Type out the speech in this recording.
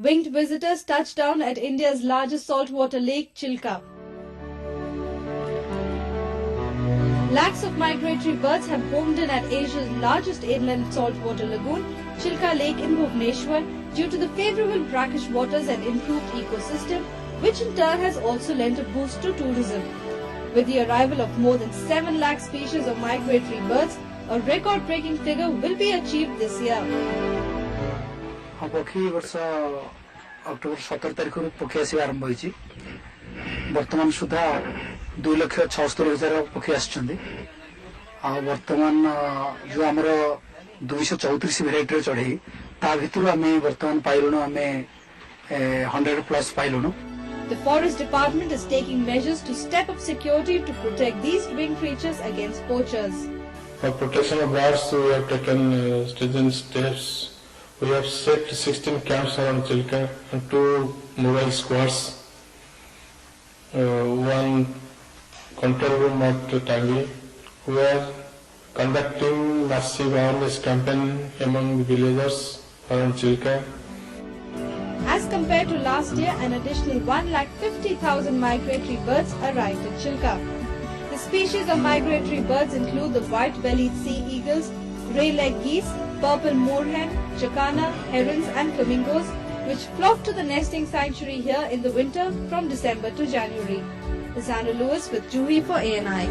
Winged visitors touched down at India's largest saltwater lake, Chilka. Lakhs of migratory birds have homed in at Asia's largest inland saltwater lagoon, Chilka Lake in Bhubaneswar, due to the favourable brackish waters and improved ecosystem, which in turn has also lent a boost to tourism. With the arrival of more than 7 lakh species of migratory birds, a record-breaking figure will be achieved this year. पक्षी वर्ष October 17 तारिख पक्षी आसी आरंभ होती वर्तमान सुधा 2,76,000 पक्षी वर्तमान जो आम 234 भेराइटी चढ़ई ता भितर आम वर्तमान पाइलुणु आम 100+ पाइलुणु. The Forest Department is taking measures to step up security to protect these winged creatures against poachers. For protection of birds, we have taken stringent steps. We have set 16 camps around Chilka and 2 mobile squads, 1 control room at Tangi. We are conducting massive awareness campaign among the villagers around Chilka. As compared to last year, an additional 1,50,000 migratory birds arrived at Chilka. The species of migratory birds include the white-bellied sea eagles, grey-legged geese, purple moorhen, jacana, herons and flamingos, which flock to the nesting sanctuary here in the winter from December to January. This is Anna Lewis with Juhi for ANI.